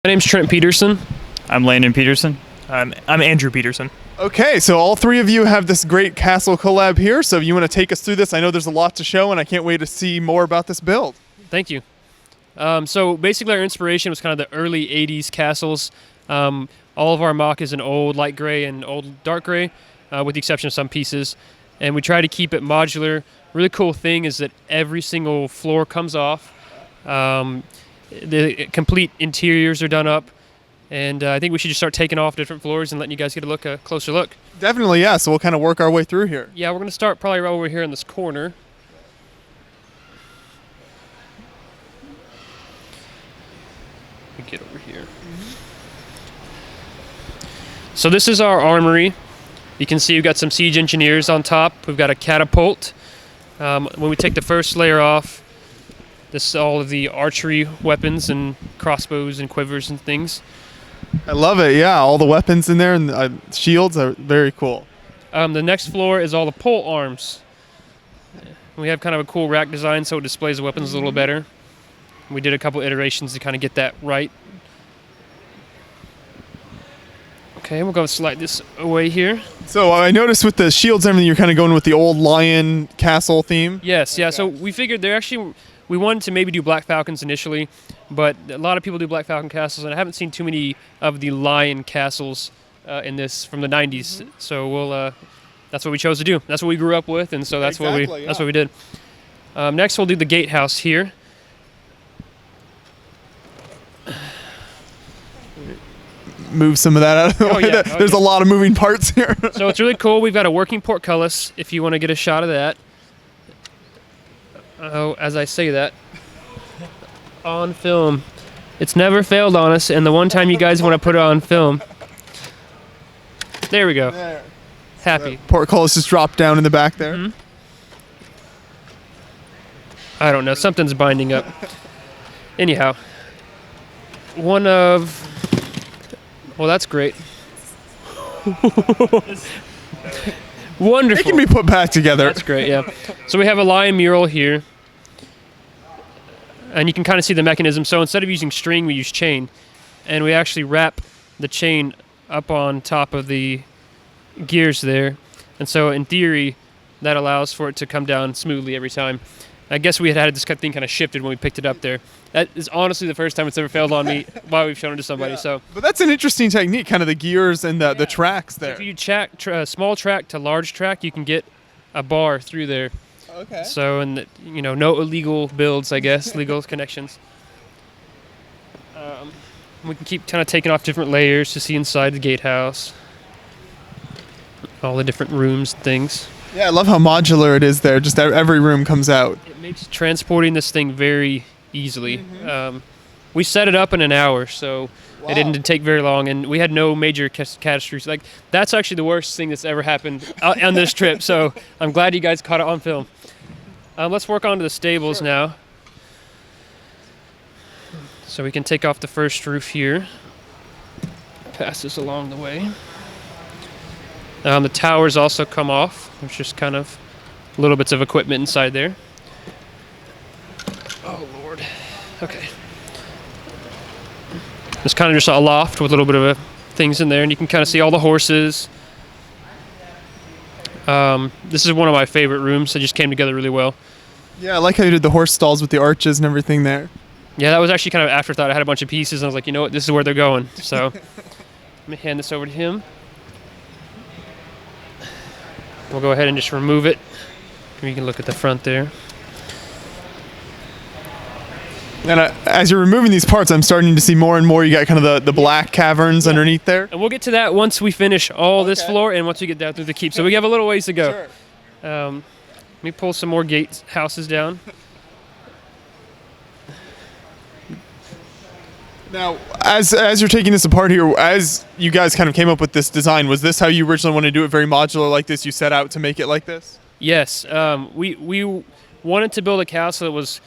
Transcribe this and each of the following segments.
My name's Trent Peterson. I'm Landon Peterson. I'm Andrew Peterson. Okay, so all three of you have this great castle collab here, so if you want to take us through this, I know there's a lot to show, and I can't wait to see more about this build. Thank you. So basically our inspiration was kind of the early 80s castles. All of our mock is in old light gray and old dark gray, with the exception of some pieces. And we try to keep it modular. Really cool thing is that every single floor comes off. The complete interiors are done up. And I think we should just start taking off different floors and letting you guys get a closer look. Definitely, yeah, so we'll kind of work our way through here. Yeah, we're going to start probably right over here in this corner. Let me get over here. So this is our armory. You can see we've got some siege engineers on top. We've got a catapult. When we take the first layer off, this is all of the archery weapons and crossbows and quivers and things. I love it, yeah, all the weapons in there and shields are very cool. The next floor is all the pole arms. We have kind of a cool rack design so it displays the weapons a little better. We did a couple iterations to kind of get that right. Okay, we'll go slide this away here. So I noticed with the shields and everything, you're kind of going with the old lion castle theme. Yes, yeah, so we figured we wanted to maybe do Black Falcons initially, but a lot of people do Black Falcon castles, and I haven't seen too many of the lion castles in this from the 90s. So that's what we chose to do. That's what we grew up with, and so that's what we did. Next, we'll do the Gatehouse here. Move some of that out of the way. There's a lot of moving parts here. So it's really cool. We've got a working portcullis if you want to get a shot of that. Oh, as I say that, on film. It's never failed on us, and the one time you guys want to put it on film. There we go. There. Happy. Portcullis just dropped down in the back there. Mm-hmm. I don't know. Something's binding up. Anyhow, well, that's great. Wonderful. It can be put back together. That's great, yeah. So we have a lion mural here. And you can kind of see the mechanism. So instead of using string, we use chain. And we actually wrap the chain up on top of the gears there. And so in theory, that allows for it to come down smoothly every time. I guess we had this thing kind of shifted when we picked it up there. That is honestly the first time it's ever failed on me while we've shown it to somebody. Yeah. So, but that's an interesting technique, kind of the gears and the tracks there. If you small track to large track, you can get a bar through there. Okay. So, and no illegal builds, I guess, legal connections. We can keep kind of taking off different layers to see inside the gatehouse. All the different rooms and things. Yeah, I love how modular it is there. Just every room comes out. It makes transporting this thing very easily. Mm-hmm. We set it up in an hour, so it didn't take very long, and we had no major catastrophes. Like, that's actually the worst thing that's ever happened on this trip, so I'm glad you guys caught it on film. Let's work on to the stables now. So we can take off the first roof here. Pass this along the way. The towers also come off. There's just kind of little bits of equipment inside there. Oh, Lord. Okay. It's kind of just a loft with a little bit of things in there, and you can kind of see all the horses. This is one of my favorite rooms. It just came together really well. Yeah, I like how you did the horse stalls with the arches and everything there. Yeah, that was actually kind of an afterthought. I had a bunch of pieces, and I was like, you know what, this is where they're going. So let me hand this over to him. We'll go ahead and just remove it. You can look at the front there. And as you're removing these parts, I'm starting to see more and more. You got kind of the black caverns underneath there. And we'll get to that once we finish all this floor and once we get down through the keep. So we have a little ways to go. Sure. Let me pull some more houses down. Now, as you're taking this apart here, as you guys kind of came up with this design, was this how you originally wanted to do it, very modular like this? You set out to make it like this? Yes. We wanted to build a castle that was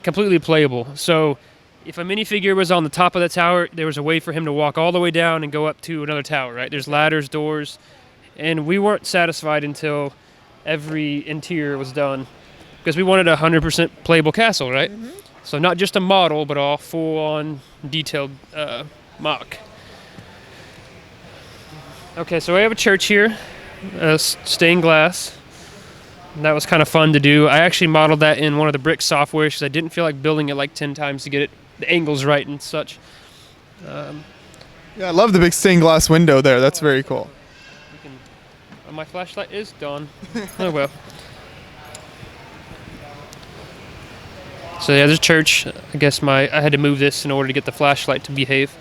completely playable. So if a minifigure was on the top of the tower, there was a way for him to walk all the way down and go up to another tower, right? There's ladders, doors, and we weren't satisfied until every interior was done because we wanted a 100% playable castle, right? Mm-hmm. So not just a model, but all full-on detailed mock. Okay, so we have a church here, stained glass. And that was kind of fun to do. I actually modeled that in one of the brick softwares because I didn't feel like building it like 10 times to get the angles right and such. Yeah, I love the big stained glass window there. That's very cool. My flashlight is gone. Oh well. So yeah, there's a church. I guess I had to move this in order to get the flashlight to behave.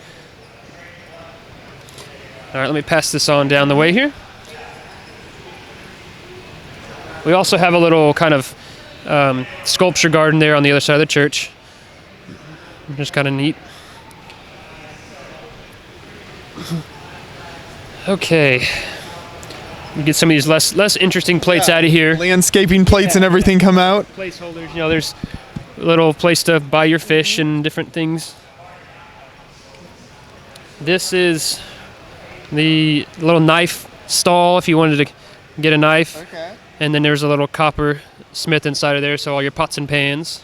All right, let me pass this on down the way here. We also have a little kind of sculpture garden there on the other side of the church. Just kind of neat. Okay. We get some of these less interesting plates out of here. Landscaping plates and everything come out. Placeholders. You know, there's a little place to buy your fish and different things. This is the little knife stall if you wanted to get a knife. Okay. And then there's a little copper smith inside of there, so all your pots and pans.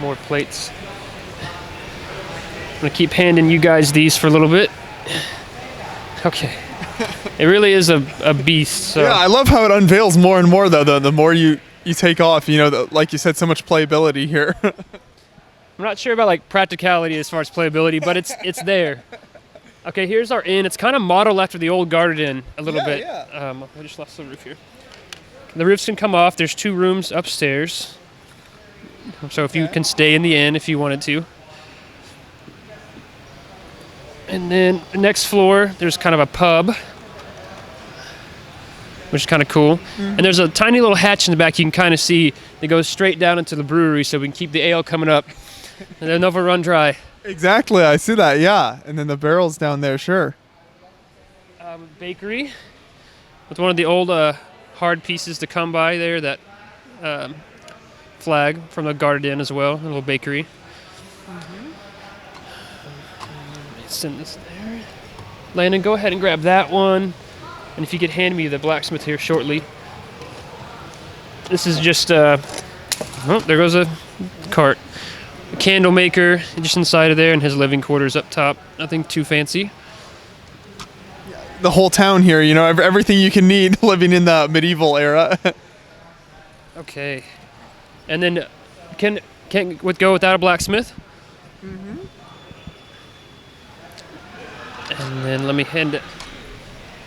More plates. I'm gonna keep handing you guys these for a little bit. Okay. It really is a beast. So. Yeah, I love how it unveils more and more, though. The more you take off, you know, like you said, so much playability here. I'm not sure about like practicality as far as playability, but it's there. Okay, here's our inn. It's kind of modeled after the old guarded inn a little bit. Yeah. I just lost the roof here. The roofs can come off. There's 2 rooms upstairs. So if you can stay in the inn if you wanted to. And then the next floor, there's kind of a pub, which is kind of cool. And there's a tiny little hatch in the back you can kind of see that goes straight down into the brewery so we can keep the ale coming up and they'll never run dry. Exactly, I see that, yeah. And then the barrels down there, sure. Bakery with one of the old hard pieces to come by there, that flag from the guarded inn as well, a little bakery. Send this there. Landon, go ahead and grab that one. And if you could hand me the blacksmith here shortly. This is just, oh, there goes a cart. A candle maker just inside of there, and his living quarters up top. Nothing too fancy. The whole town here, you know, everything you can need living in the medieval era. Okay. And then, can't go without a blacksmith. And then let me hand it.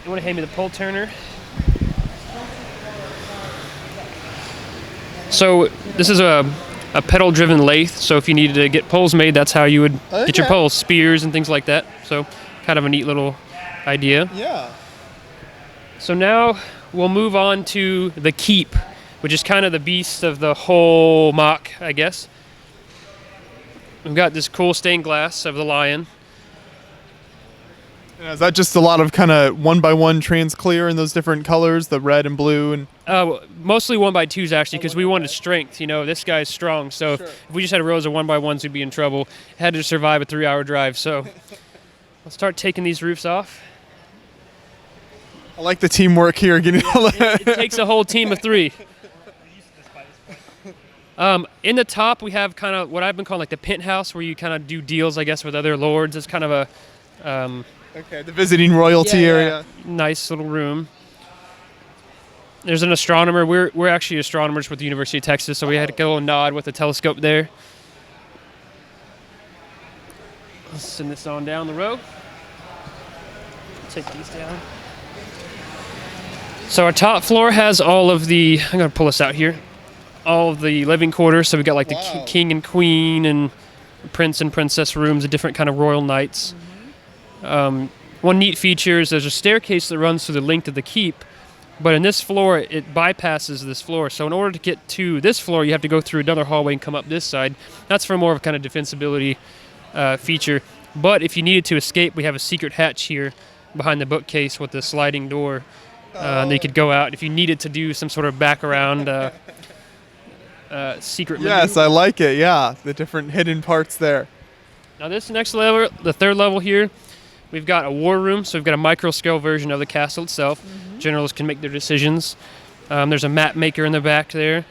You want to hand me the pole turner? So this is a pedal-driven lathe. So if you needed to get poles made, that's how you would get your poles, spears and things like that. So kind of a neat little idea. Yeah. So now we'll move on to the keep, which is kind of the beast of the whole mock, I guess. We've got this cool stained glass of the lion. Yeah, is that just a lot of kind of 1x1 trans clear in those different colors, the red and blue? And mostly 1x2s actually, because we wanted strength. You know, this guy's strong, so if we just had rows of 1x1s, we'd be in trouble. Had to survive a 3-hour drive, so let's start taking these roofs off. I like the teamwork here. It takes a whole team of 3. In the top, we have kind of what I've been calling like the penthouse, where you kind of do deals, I guess, with other lords. It's kind of a okay, the visiting royalty area. Nice little room. There's an astronomer. We're actually astronomers with the University of Texas, so we had to go and nod with a telescope there. Let's send this on down the row. Take these down. So our top floor has all of the, I'm going to pull this out here, all of the living quarters. So we got like the king and queen and prince and princess rooms, the different kind of royal knights. One neat feature is there's a staircase that runs through the length of the keep, but in this floor, it bypasses this floor. So in order to get to this floor, you have to go through another hallway and come up this side. That's for more of a kind of defensibility feature. But if you needed to escape, we have a secret hatch here behind the bookcase with the sliding door. And you could go out if you needed to do some sort of back around secret. Yes, I like it. Yeah, the different hidden parts there. Now this next level, the third level here, we've got a war room. So we've got a micro scale version of the castle itself. Generals can make their decisions. There's a map maker in the back there.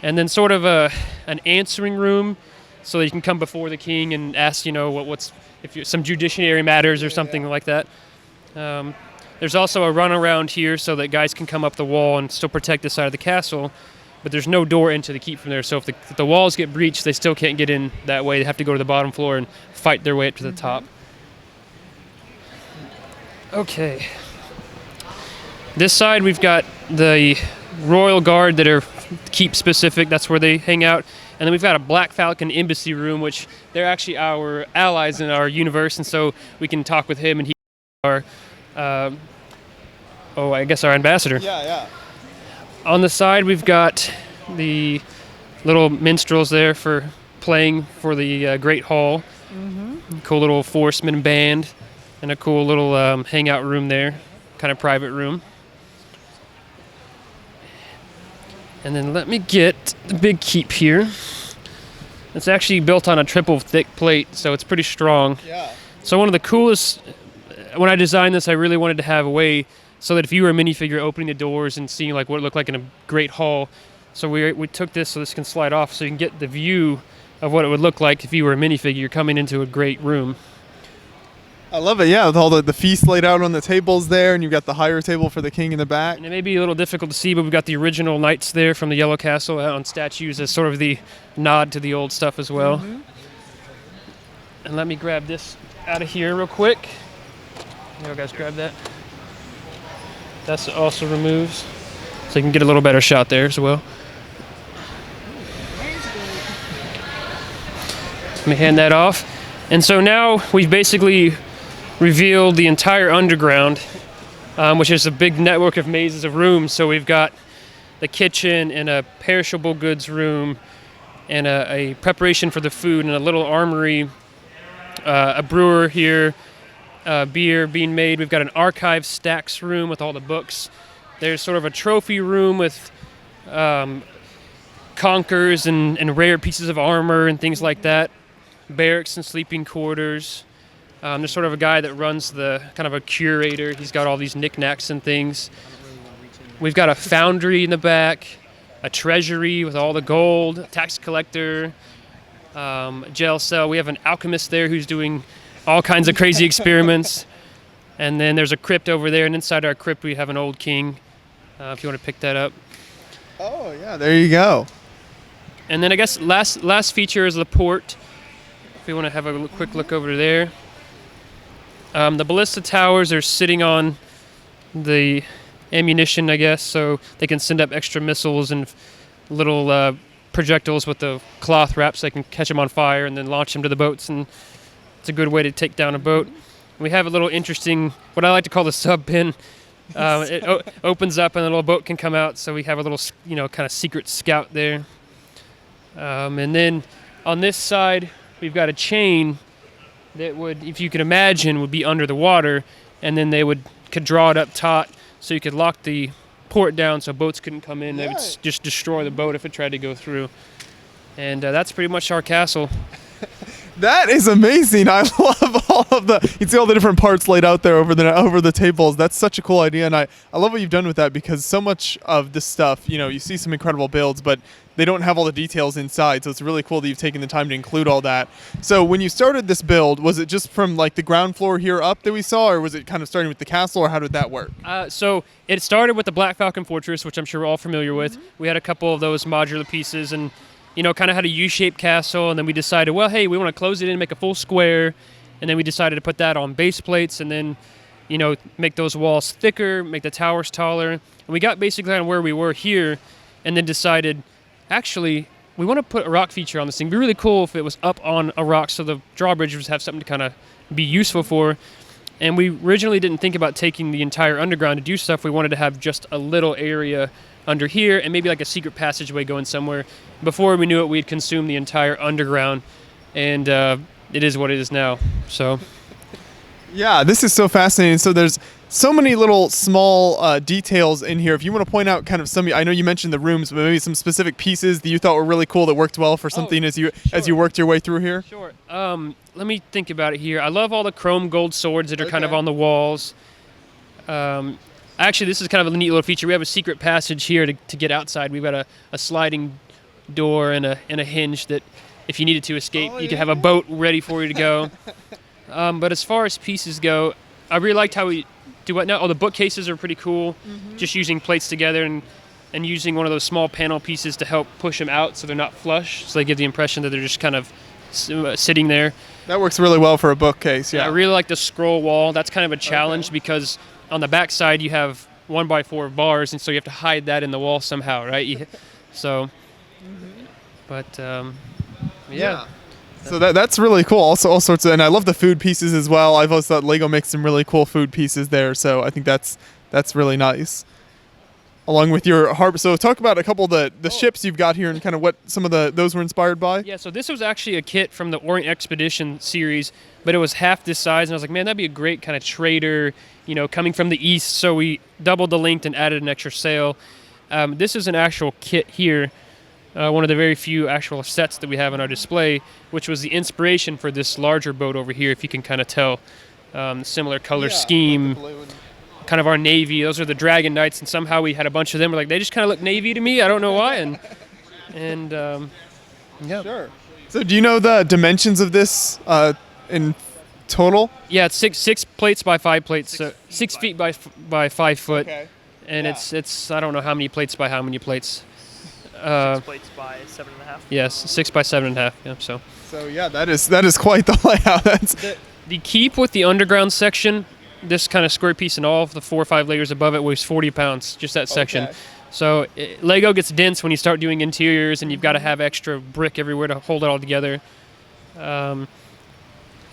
and then sort of an answering room, so that you can come before the king and ask, what's if you some judiciary matters or something like that. There's also a runaround here so that guys can come up the wall and still protect this side of the castle, but there's no door into the keep from there. So if the walls get breached, they still can't get in that way. They have to go to the bottom floor and fight their way up to the top. Okay. This side we've got the Royal Guard that are keep specific. That's where they hang out. And then we've got a Black Falcon embassy room, which they're actually our allies in our universe, and so we can talk with him, and he's our, I guess our ambassador. Yeah. On the side, we've got the little minstrels there for playing for the Great Hall. Cool little Forceman band, and a cool little hangout room there, kind of private room. And then let me get the big keep here. It's actually built on a triple thick plate, so it's pretty strong. Yeah. So one of the coolest, when I designed this, I really wanted to have a way so that if you were a minifigure opening the doors and seeing like what it looked like in a great hall, so we took this so this can slide off so you can get the view of what it would look like if you were a minifigure coming into a great room. I love it, yeah, with all the feast laid out on the tables there, and you've got the higher table for the king in the back. And it may be a little difficult to see, but we've got the original knights there from the Yellow Castle on statues as sort of the nod to the old stuff as well. And let me grab this out of here real quick. You guys grab that. That's also removes, so you can get a little better shot there as well. Let me hand that off. And so now we've basically revealed the entire underground, which is a big network of mazes of rooms. So we've got the kitchen and a perishable goods room and a preparation for the food and a little armory, a brewer here, beer being made. We've got an archive stacks room with all the books. There's sort of a trophy room with conkers and rare pieces of armor and things like that. Barracks and sleeping quarters. There's sort of a guy that runs the kind of a curator. He's got all these knickknacks and things. We've got a foundry in the back, a treasury with all the gold, a tax collector, jail cell. We have an alchemist there who's doing all kinds of crazy experiments. And then there's a crypt over there, and inside our crypt we have an old king, if you want to pick that up. Oh, yeah, there you go. And then I guess last feature is the port. If we want to have a quick look over there. The ballista towers are sitting on the ammunition, I guess, so they can send up extra missiles and little projectiles with the cloth wraps so they can catch them on fire and then launch them to the boats, and it's a good way to take down a boat. We have a little interesting, what I like to call the sub pin. It opens up and a little boat can come out, so we have a little, kind of secret scout there. And then on this side, we've got a chain that would, if you could imagine, would be under the water, and then they could draw it up taut so you could lock the port down so boats couldn't come in. They would just destroy the boat if it tried to go through. And that's pretty much our castle. That is amazing. I love all of you can see all the different parts laid out there over the tables. That's such a cool idea, and I love what you've done with that, because so much of this stuff, you see some incredible builds, but they don't have all the details inside, so it's really cool that you've taken the time to include all that. So when you started this build, was it just from like the ground floor here up that we saw, or was it kind of starting with the castle, or how did that work? So it started with the Black Falcon Fortress, which I'm sure we're all familiar with. We had a couple of those modular pieces, and kind of had a U-shaped castle, and then we decided, well, hey, we want to close it in and make a full square, and then we decided to put that on base plates, and then, make those walls thicker, make the towers taller, and we got basically on where we were here, and then decided, actually, we want to put a rock feature on this thing. It'd be really cool if it was up on a rock, so the drawbridge would have something to kind of be useful for, and we originally didn't think about taking the entire underground to do stuff. We wanted to have just a little area under here and maybe like a secret passageway going somewhere. Before we knew it, we'd consumed the entire underground, and it is what it is now. So yeah, this is so fascinating. So there's so many little small details in here. If you want to point out kind of some, I know you mentioned the rooms, but maybe some specific pieces that you thought were really cool that worked well for something as you worked your way through here. Sure. Let me think about it here. I love all the chrome gold swords that are kind of on the walls. Actually, this is kind of a neat little feature. We have a secret passage here to get outside. We've got a sliding door and a hinge that if you needed to escape, you could have a boat ready for you to go. But as far as pieces go, I really liked how we do what now. Oh, the bookcases are pretty cool. Just using plates together and using one of those small panel pieces to help push them out so they're not flush. So they give the impression that they're just kind of sitting there. That works really well for a bookcase. Yeah. I really like the scroll wall. That's kind of a challenge because on the back side you have 1x4 bars, and so you have to hide that in the wall somehow, right? So, but yeah. So that's really cool. Also, all sorts of, and I love the food pieces as well. I've always thought Lego makes some really cool food pieces there. So I think that's really nice. Along with your harp. So talk about a couple of the ships you've got here and kind of what some of those were inspired by. Yeah, so this was actually a kit from the Orient Expedition series, but it was half this size, and I was like, man, that'd be a great kind of trader, coming from the east. So we doubled the length and added an extra sail. This is an actual kit here, one of the very few actual sets that we have on our display, which was the inspiration for this larger boat over here, if you can kind of tell. Similar color scheme. Kind of our navy. Those are the Dragon Knights, and somehow we had a bunch of them. We're like, they just kind of look navy to me. I don't know why. And yeah. Sure. So do you know the dimensions of this in total? Yeah, it's six plates by 5 plates. So 6 feet by 5 foot. Okay. And it's I don't know how many plates by how many plates. 6 plates by 7.5. Yes, 6 by 7.5. Yeah. So yeah, that is quite the layout. That's the keep with the underground section. This kind of square piece and all of the 4 or 5 layers above it weighs 40 pounds, just that section. Okay. So Lego gets dense when you start doing interiors, and you've got to have extra brick everywhere to hold it all together. Go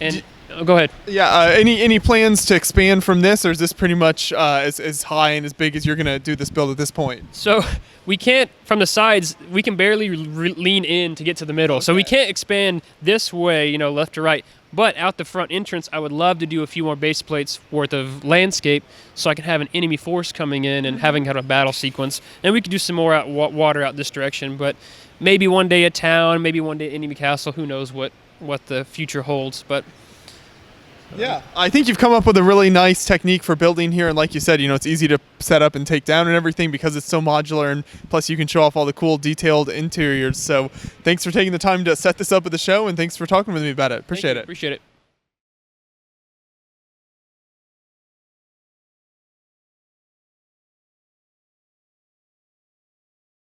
ahead. Yeah. Any plans to expand from this, or is this pretty much as high and as big as you're gonna do this build at this point? So we can't, from the sides, we can barely lean in to get to the middle. So we can't expand this way, left to right. But out the front entrance, I would love to do a few more base plates worth of landscape so I can have an enemy force coming in and having kind of a battle sequence. And we could do some more water out this direction. But maybe one day a town, maybe one day enemy castle. Who knows what the future holds. But yeah, I think you've come up with a really nice technique for building here, and like you said, it's easy to set up and take down and everything because it's so modular, and plus you can show off all the cool detailed interiors. So thanks for taking the time to set this up at the show, and thanks for talking with me about it. Appreciate it. Appreciate it.